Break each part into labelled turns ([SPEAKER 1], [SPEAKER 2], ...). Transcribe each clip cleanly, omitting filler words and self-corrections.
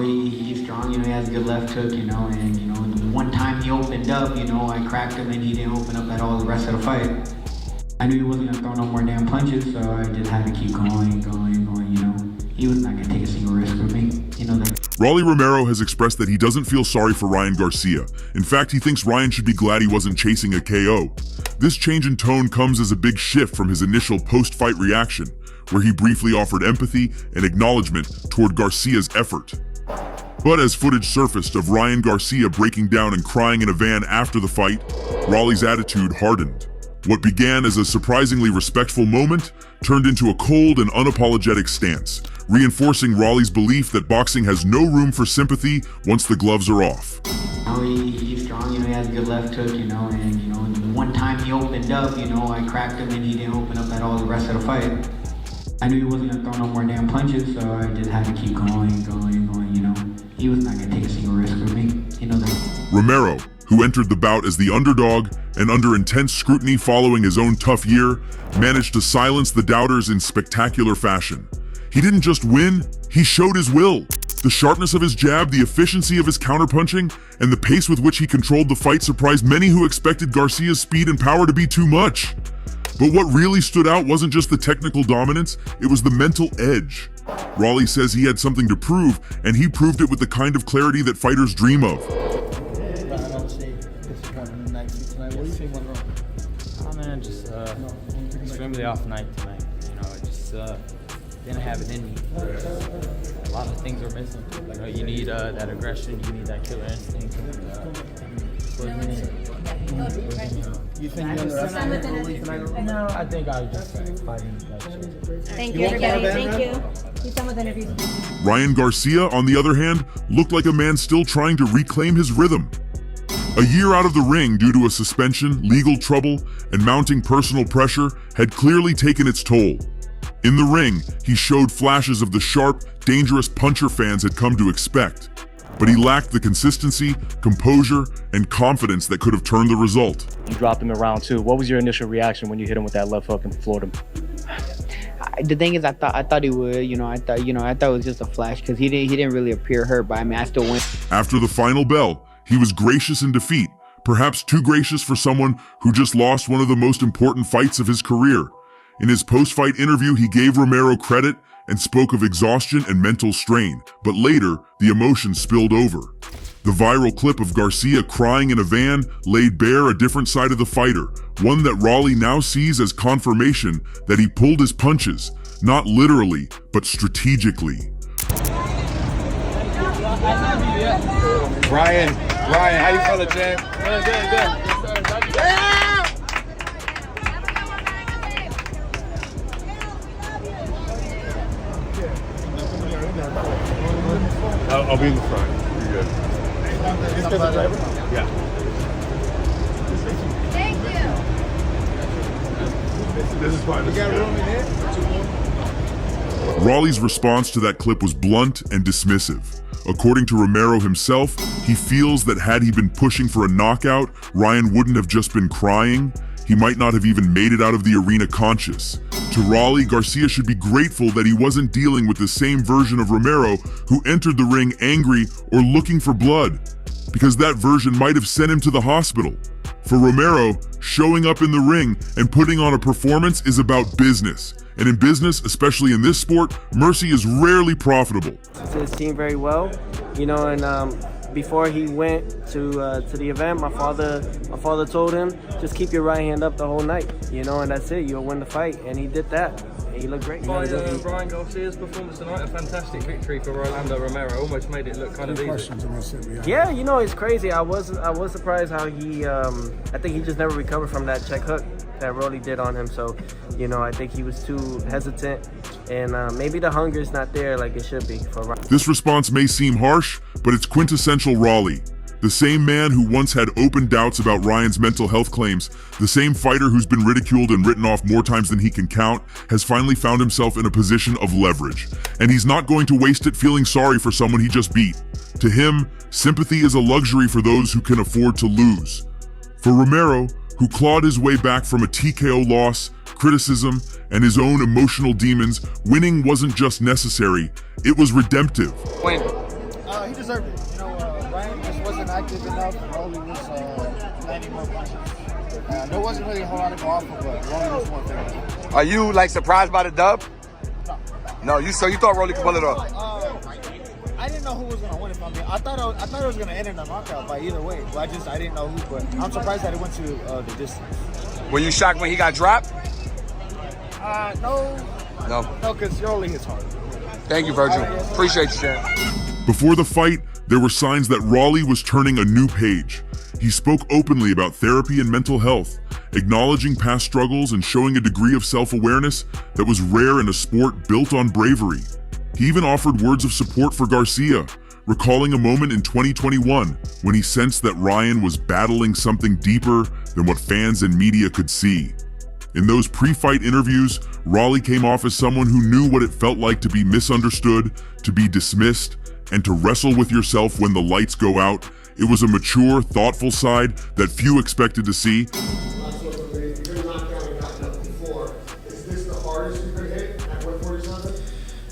[SPEAKER 1] he's strong, he has a good left hook, and, the one time he opened up, I cracked him and he didn't open up at all the rest of the fight. I knew he wasn't gonna throw no more damn punches, so I just had to keep going, He was not gonna take a single risk with me,
[SPEAKER 2] Rolly Romero has expressed that he doesn't feel sorry for Ryan Garcia. In fact, he thinks Ryan should be glad he wasn't chasing a KO. This change in tone comes as a big shift from his initial post-fight reaction, where he briefly offered empathy and acknowledgement toward Garcia's effort. But as footage surfaced of Ryan Garcia breaking down and crying in a van after the fight, Rolly's attitude hardened. What began as a surprisingly respectful moment turned into a cold and unapologetic stance, reinforcing Rolly's belief that boxing has no room for sympathy once the gloves are off.
[SPEAKER 1] He's strong, he has a good left hook, and, the one time he opened up, I cracked him and he didn't open up at all the rest of the fight. I knew he wasn't gonna throw no more damn punches, so I just had to keep going, He was not gonna take a single risk with me, that.
[SPEAKER 2] Romero, who entered the bout as the underdog and under intense scrutiny following his own tough year, managed to silence the doubters in spectacular fashion. He didn't just win, he showed his will. The sharpness of his jab, the efficiency of his counterpunching, and the pace with which he controlled the fight surprised many who expected Garcia's speed and power to be too much. But what really stood out wasn't just the technical dominance, it was the mental edge. Rolly says he had something to prove, and he proved it with the kind of clarity that fighters dream of.
[SPEAKER 3] Just extremely off night tonight. I just didn't have it in me. A lot of things are missing. You need that aggression, you need that killer instinct.
[SPEAKER 4] You think you're underestimated tonight?
[SPEAKER 3] No, I think I was just fighting that shit.
[SPEAKER 5] Thank you, everybody. Thank you. He's done with interviews.
[SPEAKER 2] Ryan Garcia, on the other hand, looked like a man still trying to reclaim his rhythm. A year out of the ring due to a suspension, legal trouble, and mounting personal pressure had clearly taken its toll. In the ring, he showed flashes of the sharp, dangerous puncher fans had come to expect. But he lacked the consistency, composure, and confidence that could have turned the result.
[SPEAKER 6] You dropped him in round 2. What was your initial reaction when you hit him with that left hook and floored him?
[SPEAKER 7] The thing is, I thought he would. I thought it was just a flash because he didn't really appear hurt. But I still went.
[SPEAKER 2] After the final bell, he was gracious in defeat, perhaps too gracious for someone who just lost one of the most important fights of his career. In his post-fight interview, he gave Romero credit and spoke of exhaustion and mental strain, but later, the emotion spilled over. The viral clip of Garcia crying in a van laid bare a different side of the fighter, one that Rolly now sees as confirmation that he pulled his punches, not literally, but strategically.
[SPEAKER 4] Ryan, how you feeling, champ? Good.
[SPEAKER 8] I'll be in the front. You're good. Yeah.
[SPEAKER 5] Thank you.
[SPEAKER 8] This is fine.
[SPEAKER 4] You got room in here?
[SPEAKER 2] Rolly's response to that clip was blunt and dismissive. According to Romero himself, he feels that had he been pushing for a knockout, Ryan wouldn't have just been crying. He might not have even made it out of the arena conscious. To Rolly, Garcia should be grateful that he wasn't dealing with the same version of Romero who entered the ring angry or looking for blood, because that version might have sent him to the hospital. For Romero, showing up in the ring and putting on a performance is about business. And in business, especially in this sport, mercy is rarely profitable.
[SPEAKER 9] To his team very well, and before he went to the event, my father told him, just keep your right hand up the whole night, and that's it, you'll win the fight, and he did that, and he looked great.
[SPEAKER 10] Ryan Garcia's performance tonight, a fantastic victory for Rolando Romero, almost made it look kind of easy.
[SPEAKER 9] Yeah, it's crazy. I was surprised how he, I think he just never recovered from that check hook that Rolly did on him, so, I think he was too hesitant, and maybe the hunger is not there like it should be for Ryan.
[SPEAKER 2] This response may seem harsh, but it's quintessential Rolly. The same man who once had open doubts about Ryan's mental health claims, the same fighter who's been ridiculed and written off more times than he can count, has finally found himself in a position of leverage. And he's not going to waste it feeling sorry for someone he just beat. To him, sympathy is a luxury for those who can afford to lose. For Romero, who clawed his way back from a TKO loss, criticism, and his own emotional demons, winning wasn't just necessary, it was redemptive.
[SPEAKER 10] Win.
[SPEAKER 11] He deserved it. You know, Ryan just wasn't active enough. Rolly was landing more punches. There wasn't really a whole lot to go off of, but Rolly was more fair.
[SPEAKER 12] Are you like surprised by the dub? No. So you thought Rolly could pull it off?
[SPEAKER 11] I didn't know who was gonna win it from me. I thought it was gonna end in a knockout by either way. But I didn't know who. But I'm surprised that it went to the distance.
[SPEAKER 12] Were you shocked when he got dropped?
[SPEAKER 11] No. No, because Rolly hits hard.
[SPEAKER 12] Thank you, Virgil. Appreciate you, champ.
[SPEAKER 2] Before the fight, there were signs that Raleigh was turning a new page. He spoke openly about therapy and mental health, acknowledging past struggles and showing a degree of self-awareness that was rare in a sport built on bravery. He even offered words of support for Garcia, recalling a moment in 2021 when he sensed that Ryan was battling something deeper than what fans and media could see. In those pre-fight interviews, Raleigh came off as someone who knew what it felt like to be misunderstood, to be dismissed, and to wrestle with yourself when the lights go out. It was a mature, thoughtful side that few expected to see.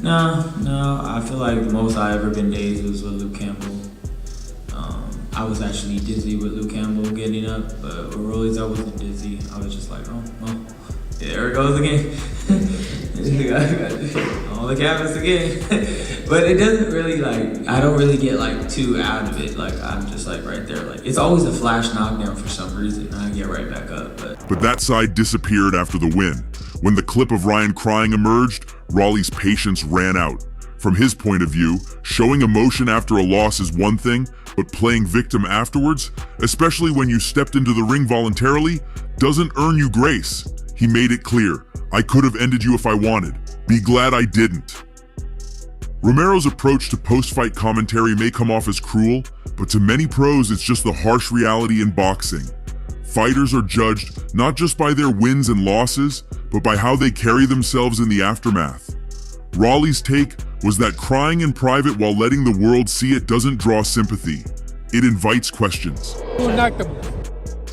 [SPEAKER 13] No, I feel like the most I ever been dazed was with Luke Campbell. I was actually dizzy with Luke Campbell getting up, but with Rollies I wasn't dizzy. I was just like, oh, well, there it goes again. On the canvas again. But it doesn't really I don't really get too out of it. I'm just right there. It's always a flash knockdown for some reason. I get right back up.
[SPEAKER 2] But that side disappeared after the win. When the clip of Ryan crying emerged, Raleigh's patience ran out. From his point of view, showing emotion after a loss is one thing, but playing victim afterwards, especially when you stepped into the ring voluntarily, doesn't earn you grace. He made it clear, I could have ended you if I wanted. Be glad I didn't. Romero's approach to post-fight commentary may come off as cruel, but to many pros it's just the harsh reality in boxing. Fighters are judged not just by their wins and losses, but by how they carry themselves in the aftermath. Raleigh's take was that crying in private while letting the world see it doesn't draw sympathy. It invites questions.
[SPEAKER 8] Who knocked him?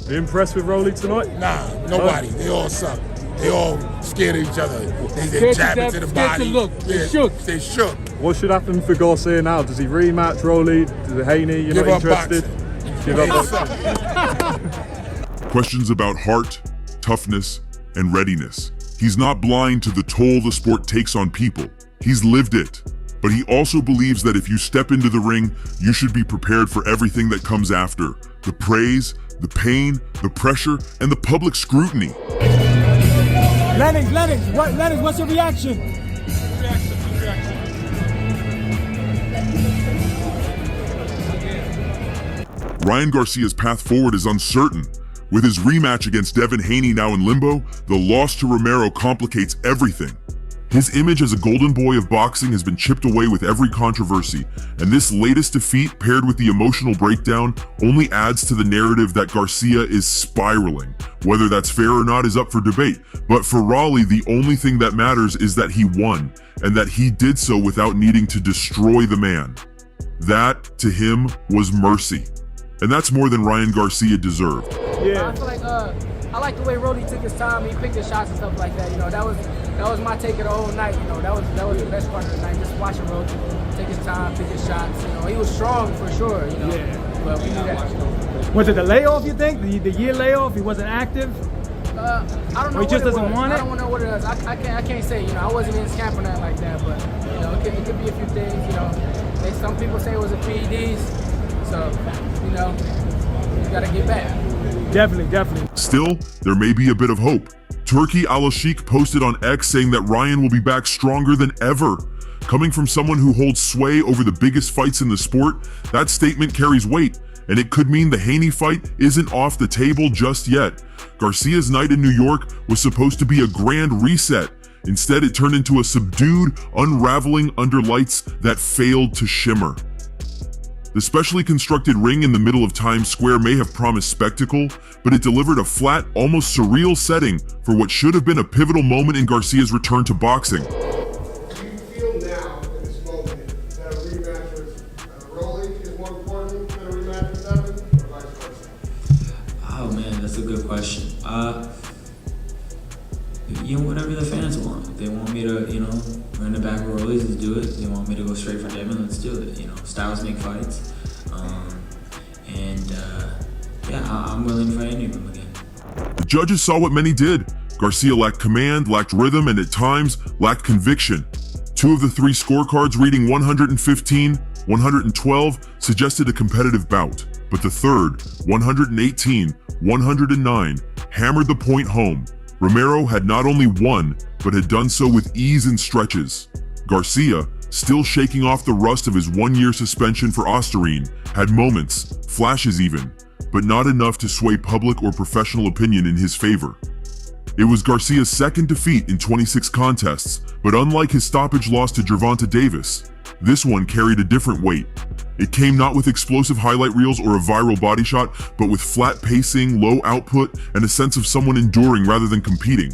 [SPEAKER 8] You impressed with Rolly tonight?
[SPEAKER 14] Nah, nobody. They all suck. They all scared of each other. They jab into the body.
[SPEAKER 8] They shook.
[SPEAKER 14] They shook.
[SPEAKER 8] What should happen for Garcia now? Does he rematch Rolly? Does Haney? You're not interested? Give up.
[SPEAKER 2] Questions about heart, toughness, and readiness. He's not blind to the toll the sport takes on people. He's lived it. But he also believes that if you step into the ring, you should be prepared for everything that comes after. The praise, the pain, the pressure, and the public scrutiny.
[SPEAKER 11] Lennox, what's your reaction?
[SPEAKER 2] Ryan Garcia's path forward is uncertain. With his rematch against Devin Haney now in limbo, the loss to Romero complicates everything. His image as a golden boy of boxing has been chipped away with every controversy, and this latest defeat, paired with the emotional breakdown, only adds to the narrative that Garcia is spiraling. Whether that's fair or not is up for debate, but for Raleigh, the only thing that matters is that he won, and that he did so without needing to destroy the man. That, to him, was mercy. And that's more than Ryan Garcia deserved.
[SPEAKER 9] Yeah. I feel like I like the way Rolly took his time. He picked his shots and stuff like that. You know, that was my take of the whole night. You know, that was the best part of the night. Just watching Rolly take his time, pick his shots. You know, he was strong for sure. You know, but we knew that.
[SPEAKER 11] Was it the layoff? You think the year layoff? He wasn't active.
[SPEAKER 9] I don't know.
[SPEAKER 11] Or he just doesn't want it.
[SPEAKER 9] I don't know what it is. I can't say. You know, I wasn't in his camp or nothing like that. But you know, it could be a few things. You know, some people say it was a PEDs. So, you know, you gotta get back.
[SPEAKER 11] Definitely.
[SPEAKER 2] Still, there may be a bit of hope. Turki Al-Sheikh posted on X saying that Ryan will be back stronger than ever. Coming from someone who holds sway over the biggest fights in the sport, that statement carries weight, and it could mean the Haney fight isn't off the table just yet. Garcia's night in New York was supposed to be a grand reset. Instead, it turned into a subdued, unraveling under lights that failed to shimmer. The specially constructed ring in the middle of Times Square may have promised spectacle, but it delivered a flat, almost surreal setting for what should have been a pivotal moment in Garcia's return to boxing.
[SPEAKER 15] Do you feel now, in this moment, that a rematch with Rolly is more important than a rematch with Devin, or vice versa?
[SPEAKER 13] Oh man, that's a good question. Whatever the fans want. If they want me to, we're in the back of Rollies, let's do it. They want me to go straight for Devin, let's do it. You know, styles make fights. Yeah, I'm willing for any of them again.
[SPEAKER 2] The judges saw what many did. Garcia lacked command, lacked rhythm, and at times, lacked conviction. 2 of the 3 scorecards reading 115, 112 suggested a competitive bout, but the third, 118, 109, hammered the point home. Romero had not only won, but had done so with ease and stretches. Garcia, still shaking off the rust of his 1-year suspension for Osterine, had moments, flashes even, but not enough to sway public or professional opinion in his favor. It was Garcia's second defeat in 26 contests, but unlike his stoppage loss to Gervonta Davis, this one carried a different weight. It came not with explosive highlight reels or a viral body shot, but with flat pacing, low output, and a sense of someone enduring rather than competing.